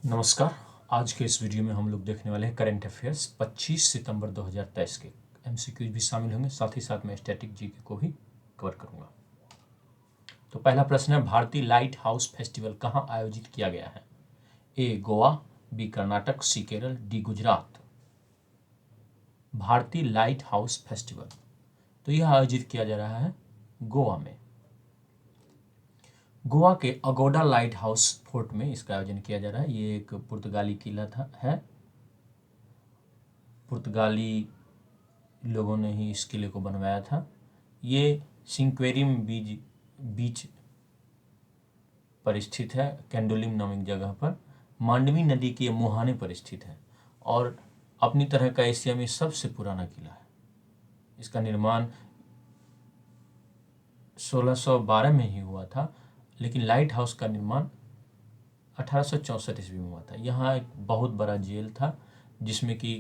नमस्कार। आज के इस वीडियो में हम लोग देखने वाले हैं करंट अफेयर्स 25 सितंबर 2023 के एमसीक्यूज भी शामिल होंगे, साथ ही साथ मैं स्टैटिक जीके को भी कवर करूंगा। तो पहला प्रश्न है, भारतीय लाइट हाउस फेस्टिवल कहाँ आयोजित किया गया है? ए गोवा, बी कर्नाटक, सी केरल, डी गुजरात। भारतीय लाइट हाउस फेस्टिवल तो यह आयोजित किया जा रहा है गोवा में। गोवा के अगोडा लाइट हाउस फोर्ट में इसका आयोजन किया जा रहा है। ये एक पुर्तगाली किला है। पुर्तगाली लोगों ने ही इस किले को बनवाया था। ये सिंक्वेरियम बीच पर स्थित है, कैंडोलिम नामक जगह पर। मांडवी नदी के मुहाने पर स्थित है और अपनी तरह का एशिया में सबसे पुराना किला है। इसका निर्माण 1612 में ही हुआ था, लेकिन लाइट हाउस का निर्माण 1864 ईस्वी में हुआ था। यहाँ एक बहुत बड़ा जेल था जिसमें कि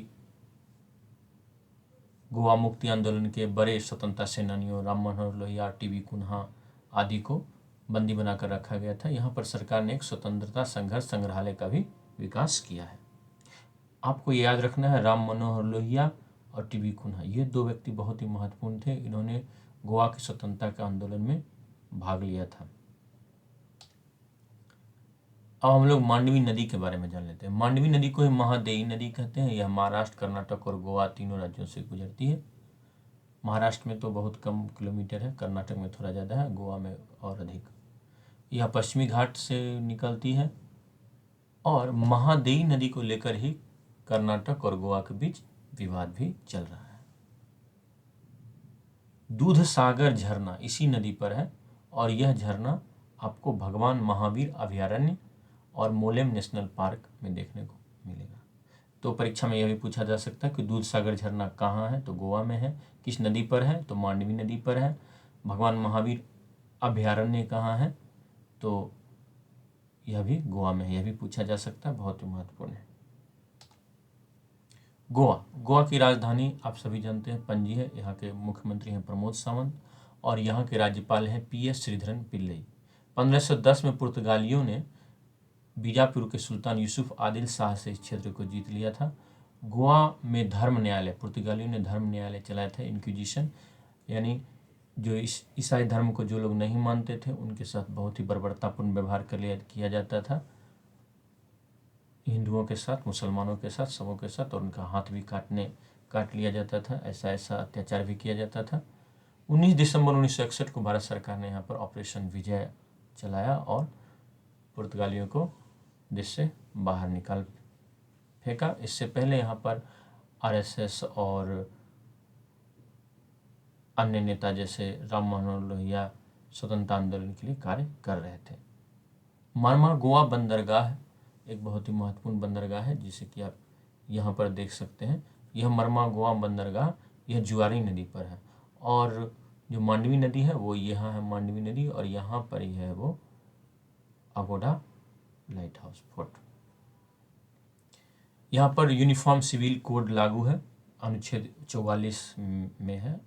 गोवा मुक्ति आंदोलन के बड़े स्वतंत्रता सेनानियों राम मनोहर लोहिया, टीबी कुन्हा आदि को बंदी बनाकर रखा गया था। यहाँ पर सरकार ने एक स्वतंत्रता संघर्ष संग्रहालय का भी विकास किया है। आपको याद रखना है, राम मनोहर लोहिया और टीबी कुन्हा ये दो व्यक्ति बहुत ही महत्वपूर्ण थे। इन्होंने गोवा की स्वतंत्रता के आंदोलन में भाग लिया था। अब हम लोग मांडवी नदी के बारे में जान लेते हैं। मांडवी नदी को ही महादेई नदी कहते हैं। यह महाराष्ट्र, कर्नाटक और गोवा तीनों राज्यों से गुजरती है। महाराष्ट्र में तो बहुत कम किलोमीटर है, कर्नाटक में थोड़ा ज़्यादा है, गोवा में और अधिक। यह पश्चिमी घाट से निकलती है और महादेई नदी को लेकर ही कर्नाटक और गोवा के बीच विवाद भी चल रहा है। दूध सागर झरना इसी नदी पर है और यह झरना आपको भगवान महावीर अभयारण्य और मोलेम नेशनल पार्क में देखने को मिलेगा। तो परीक्षा में यह भी पूछा जा सकता है कि दूध सागर झरना कहाँ है, तो गोवा में है। किस नदी पर है, तो मांडवी नदी पर है। भगवान महावीर अभयारण्य कहाँ है, तो यह भी गोवा में है। यह भी पूछा जा सकता है, बहुत ही महत्वपूर्ण है। गोवा की राजधानी आप सभी जानते हैं पणजी है। यहाँ के मुख्यमंत्री हैं प्रमोद सावंत और यहाँ के राज्यपाल हैं पीएस श्रीधरन पिल्लई। 1510 में पुर्तगालियों ने बीजापुर के सुल्तान यूसुफ आदिल शाह से इस क्षेत्र को जीत लिया था। गोवा में धर्म न्यायालय, पुर्तगालियों ने धर्म न्यायालय चलाया था, इंक्विजिशन, यानी जो ईसाई धर्म को जो लोग नहीं मानते थे उनके साथ बहुत ही बर्बरतापूर्ण व्यवहार किया जाता था। हिंदुओं के साथ, मुसलमानों के साथ, सबों के साथ, और उनका हाथ भी काट लिया जाता था। ऐसा अत्याचार भी किया जाता था। 19 दिसंबर 1961 को भारत सरकार ने यहाँ पर ऑपरेशन विजय चलाया और पुर्तगालियों को देश से बाहर निकाल फेंका। इससे पहले यहाँ पर आरएसएस और अन्य नेता जैसे राम मनोहर लोहिया स्वतंत्रता आंदोलन के लिए कार्य कर रहे थे। मारमा गोवा बंदरगाह एक बहुत ही महत्वपूर्ण बंदरगाह है, जिसे कि आप यहाँ पर देख सकते हैं। यह मरमा गोवा बंदरगाह यह जुआरी नदी पर है और जो मांडवी नदी है वो यहाँ है मांडवी नदी, और यहाँ पर ही है वो अगोडा लाइट हाउस फोर्ट। यहाँ पर यूनिफॉर्म सिविल कोड लागू है, अनुच्छेद 44 में है।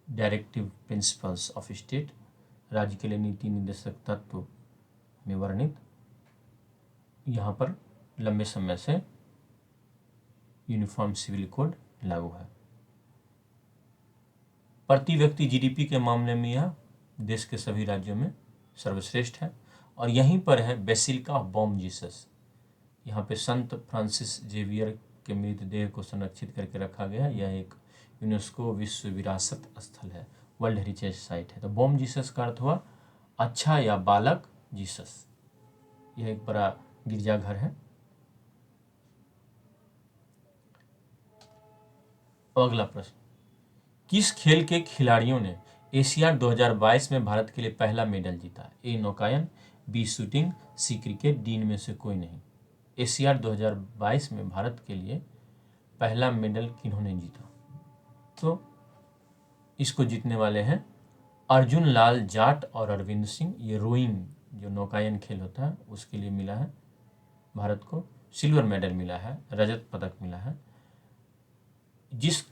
डायरेक्टिव प्रिंसिपल्स ऑफ स्टेट, राज्य के लिए नीति निर्देशक तत्व में वर्णित। यहाँ पर लंबे समय से यूनिफॉर्म सिविल कोड लागू है। प्रति व्यक्ति जीडीपी के मामले में यह देश के सभी राज्यों में सर्वश्रेष्ठ है। और यहीं पर है बेसिलिका ऑफ बॉम जीसस। यहाँ पे संत फ्रांसिस जेवियर के मृतदेह को संरक्षित करके रखा गया है। यह एक यूनेस्को विश्व विरासत स्थल है, वर्ल्ड हेरिटेज साइट है। तो बॉम जीसस का अर्थ हुआ अच्छा या बालक जीसस। यह एक बड़ा गिरजाघर है। अगला प्रश्न, किस खेल के खिलाड़ियों ने एशियाड 2022 में भारत के लिए पहला मेडल जीता? ए नौकायन, B shooting, C cricket, D में से कोई नहीं। एशियाड 2022 में भारत के लिए पहला मेडल किन्होंने जीता? तो इसको जीतने वाले हैं अर्जुन लाल जाट और अरविंद सिंह। ये रोइंग जो नौकायन खेल होता है उसके लिए मिला है भारत को। सिल्वर मेडल मिला है, रजत पदक मिला है। जिस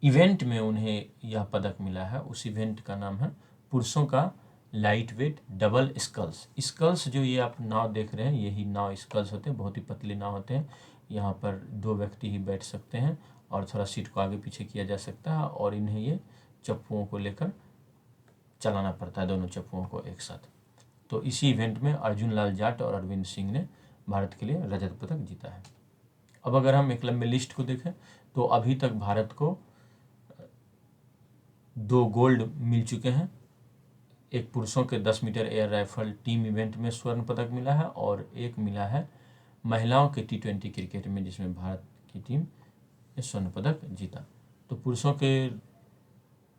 इवेंट में उन्हें यह पदक मिला है उस इवेंट का नाम है पुरुषों का light weight double sculls. Sculls जो ये आप नाव देख रहे हैं यही नाव स्कल्स होते हैं, बहुत ही पतले नाव होते हैं। यहाँ पर 2 व्यक्ति ही बैठ सकते हैं और थोड़ा सीट को आगे पीछे किया जा सकता है और इन्हें ये चप्पुओं को लेकर चलाना पड़ता है, दोनों चप्पुओं को एक साथ। तो इसी इवेंट में अर्जुन लाल जाट और अरविंद सिंह ने भारत के लिए रजत पदक जीता है। अब अगर हम एक लंबे लिस्ट को देखें तो अभी तक भारत को 2 गोल्ड मिल चुके हैं। एक पुरुषों के 10 metre air rifle team event में स्वर्ण पदक मिला है और एक मिला है महिलाओं के T20 क्रिकेट में, जिसमें भारत की टीम ने स्वर्ण पदक जीता। तो पुरुषों के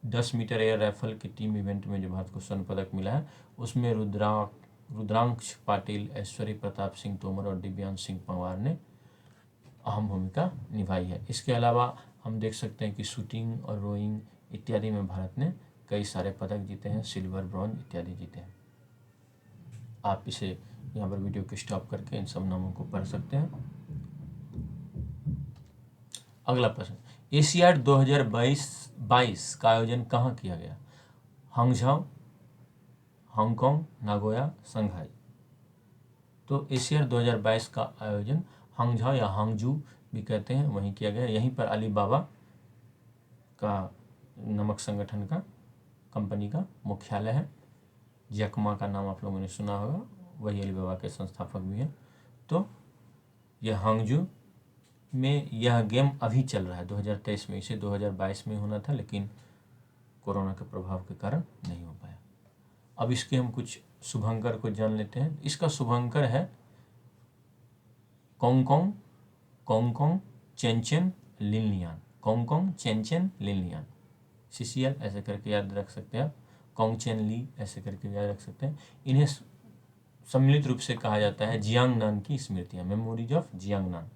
10 मीटर एयर राइफल की टीम इवेंट में जो भारत को स्वर्ण पदक मिला है उसमें रुद्रांश पाटिल, ऐश्वर्य प्रताप सिंह तोमर और दिव्यांश सिंह पंवार ने अहम भूमिका निभाई है। इसके अलावा हम देख सकते हैं कि शूटिंग और रोइंग इत्यादि में भारत ने कई सारे पदक जीते हैं, सिल्वर, ब्रॉन्ज इत्यादि जीते हैं। आप इसे यहाँ पर वीडियो को स्टॉप करके इन सब नामों को पढ़ सकते हैं। अगला प्रश्न, एशियाड 2022 का आयोजन कहाँ किया गया? Hangzhou, Hong Kong, Nagoya, Shanghai. तो एशियाड 2022 का आयोजन हांगझाओ या हांगजू भी कहते हैं वहीं किया गया। यहीं पर अलीबाबा का नमक संगठन का कंपनी का मुख्यालय है। जैकमा का नाम आप लोगों ने सुना होगा, वही अलीबाबा के संस्थापक भी हैं। तो यह हांगजू में यह गेम अभी चल रहा है 2023 में। इसे 2022 में होना था लेकिन कोरोना के प्रभाव के कारण नहीं हो पाया। अब इसके हम कुछ शुभंकर को जान लेते हैं। इसका शुभंकर है कोंगकोंग, कोंगकोंग, चेनचेन, लिनलियान। कोंगकोंग, चेनचेन, लिनलियान। CCL ऐसे करके याद रख सकते हैं आप। कोंगचेन ली ऐसे करके याद रख सकते हैं। इन्हें सम्मिलित रूप से कहा जाता है जियांगनान की स्मृतियाँ, मेमोरीज ऑफ जियांगनान।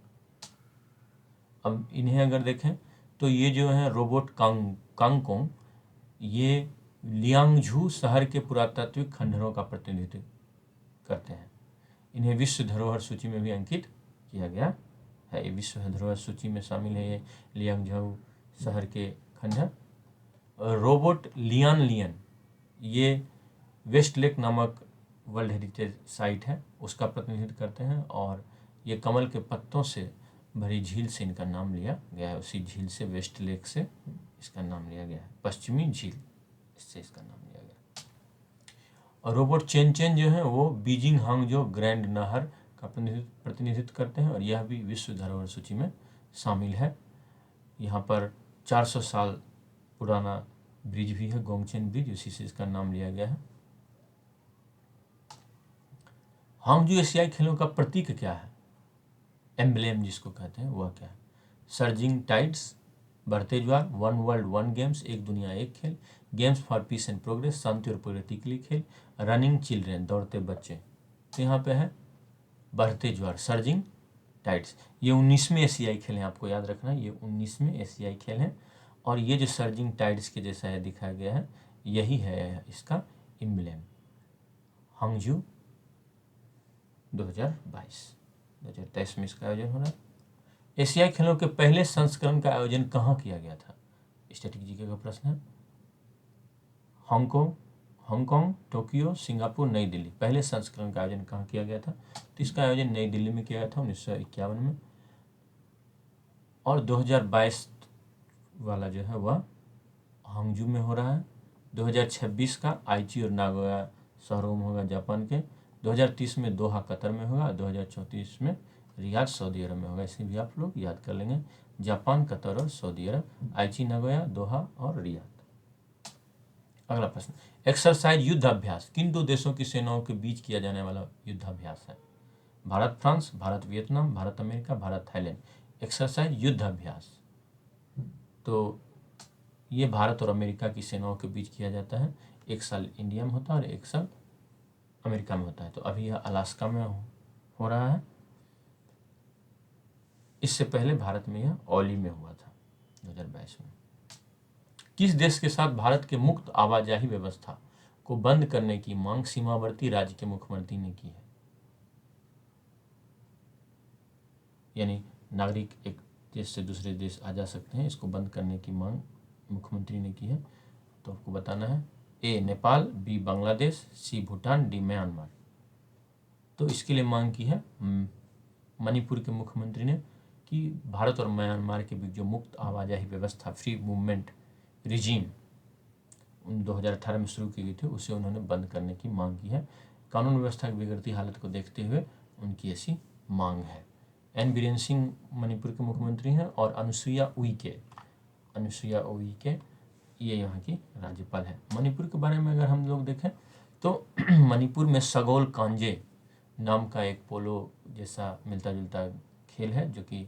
अब इन्हें अगर देखें तो ये जो है रोबोट कांगकोंग, ये लियांगझू शहर के पुरातात्विक खंडहरों का प्रतिनिधित्व करते हैं। इन्हें विश्व धरोहर सूची में भी अंकित किया गया है। ये विश्व धरोहर सूची में शामिल है ये लियांगझू शहर के खंडहर। रोबोट लियन ये वेस्ट लेक नामक वर्ल्ड हेरिटेज साइट है, उसका प्रतिनिधित्व करते हैं और ये कमल के पत्तों से भरी झील से इनका नाम लिया गया है। उसी झील से, वेस्ट लेक से इसका नाम लिया गया है, पश्चिमी झील, इससे इसका नाम लिया गया। और रोबोट चेनचेन जो है वो बीजिंग हांगझो ग्रैंड नहर का प्रतिनिधित्व करते हैं और यह भी विश्व धरोहर सूची में शामिल है। यहाँ पर 400 साल पुराना ब्रिज भी है, गोंगचेन ब्रिज, उसी से इसका नाम लिया गया है। हांगजू एशियाई खेलों का प्रतीक क्या है? एम्ब्लेम जिसको कहते हैं वह क्या है? सर्जिंग टाइड्स, बढ़ते ज्वार, वन वर्ल्ड वन गेम्स, एक दुनिया एक खेल, games for peace and progress, शांति और प्रगति के लिए खेल, रनिंग चिल्ड्रेन, दौड़ते बच्चे। तो यहाँ पे है बढ़ते ज्वार, सर्जिंग टाइड्स। ये 19वें एशियाई खेल हैं, आपको याद रखना है, ये 19वें एशियाई खेल हैं। और ये जो सर्जिंग टाइड्स के जैसा है दिखाया गया है, यही है इसका एम्ब्लेम। हांगजू 2023 में इसका आयोजन हो रहा है। एशियाई खेलों के पहले संस्करण का आयोजन कहाँ किया गया था? स्टैटिक जीके का प्रश्न है। हांगकांग, टोक्यो, सिंगापुर, नई दिल्ली। पहले संस्करण का आयोजन कहाँ किया गया था? तो इसका आयोजन नई दिल्ली में किया गया था 1951 में। और 2022 वाला जो है वह हांगजू में हो रहा है। 2026 का आईची और नागोया शहरों में होगा जापान के। 2030 में दोहा कतर में होगा। 2034 में रियाद सऊदी अरब में होगा। इसे भी आप लोग याद कर लेंगे, जापान, कतर और सऊदी अरब, आईची, नागोया, दोहा और रियाद। अगला प्रश्न, एक्सरसाइज युद्धाभ्यास किन 2 देशों की सेनाओं के बीच किया जाने वाला युद्धाभ्यास है? Bharat France, Bharat Vietnam, Bharat America, Bharat Thailand. Exercise युद्धाभ्यास तो ये भारत और अमेरिका की सेनाओं के बीच किया जाता है। एक साल इंडिया में होता है और एक साल अमेरिका में होता है। तो अभी यह अलास्का में हो रहा है। इससे पहले भारत में यह ओली में हुआ था 2022 में। किस देश के साथ भारत के मुक्त आवाजाही व्यवस्था को बंद करने की मांग सीमावर्ती राज्य के मुख्यमंत्री ने की है? यानी नागरिक एक देश से दूसरे देश आ जा सकते हैं, इसको बंद करने की मांग मुख्यमंत्री ने की है। तो आपको बताना है ए नेपाल, बी बांग्लादेश, सी भूटान, डी म्यांमार। तो इसके लिए मांग की है मणिपुर के मुख्यमंत्री ने कि भारत और म्यांमार के बीच जो मुक्त आवाजाही व्यवस्था, फ्री मूवमेंट रिजीम 2018 में शुरू की गई थी, उसे उन्होंने बंद करने की मांग की है। कानून व्यवस्था की बिगड़ती हालत को देखते हुए उनकी ऐसी मांग है। एन बीरेन सिंह मणिपुर के मुख्यमंत्री हैं और अनुसुईया उइके ये यहाँ की राज्यपाल है। मणिपुर के बारे में अगर हम लोग देखें तो मणिपुर में सगोल कांजे नाम का एक पोलो जैसा मिलता जुलता खेल है जो कि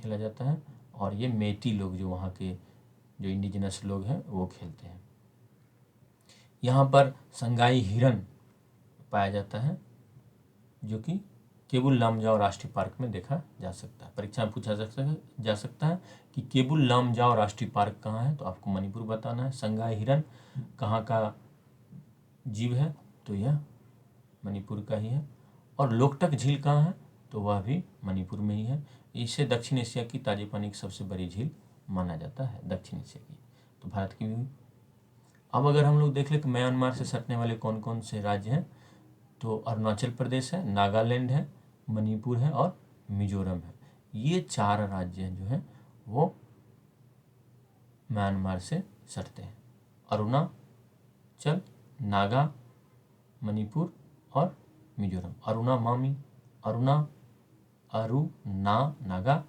खेला जाता है, और ये मेटी लोग जो वहाँ के जो इंडिजिनस लोग हैं वो खेलते हैं। यहाँ पर संगाई हिरन पाया जाता है जो कि केबुल लामजाओ राष्ट्रीय पार्क में देखा जा सकता है। परीक्षा में पूछा जा सकता है कि केबुल लामजाओ राष्ट्रीय पार्क कहाँ है, तो आपको मणिपुर बताना है। संगाई हिरन कहाँ का जीव है, तो यह मणिपुर का ही है। और लोकटक झील कहाँ है, तो वह भी मणिपुर में ही है। इसे दक्षिण एशिया की ताजे पानी की सबसे बड़ी झील माना जाता है, दक्षिण एशिया की। तो भारत की भी। अब अगर हम लोग देख लें कि म्यांमार से सटने वाले कौन कौन से राज्य हैं, तो अरुणाचल प्रदेश है, नागालैंड है, मणिपुर है और मिजोरम है। ये 4 राज्य जो हैं वो म्यांमार से सटते हैं। अरुणाचल, नागा, मणिपुर और मिजोरम। नागा,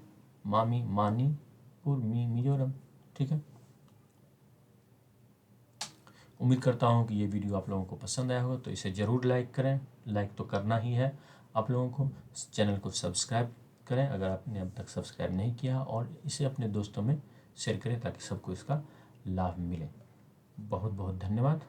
मामी, मणिपुर, मिजोरम। ठीक है। उम्मीद करता हूँ कि ये वीडियो आप लोगों को पसंद आया होगा, तो इसे ज़रूर लाइक करें। लाइक तो करना ही है आप लोगों को। चैनल को सब्सक्राइब करें अगर आपने अब तक सब्सक्राइब नहीं किया, और इसे अपने दोस्तों में शेयर करें ताकि सबको इसका लाभ मिले। बहुत बहुत धन्यवाद।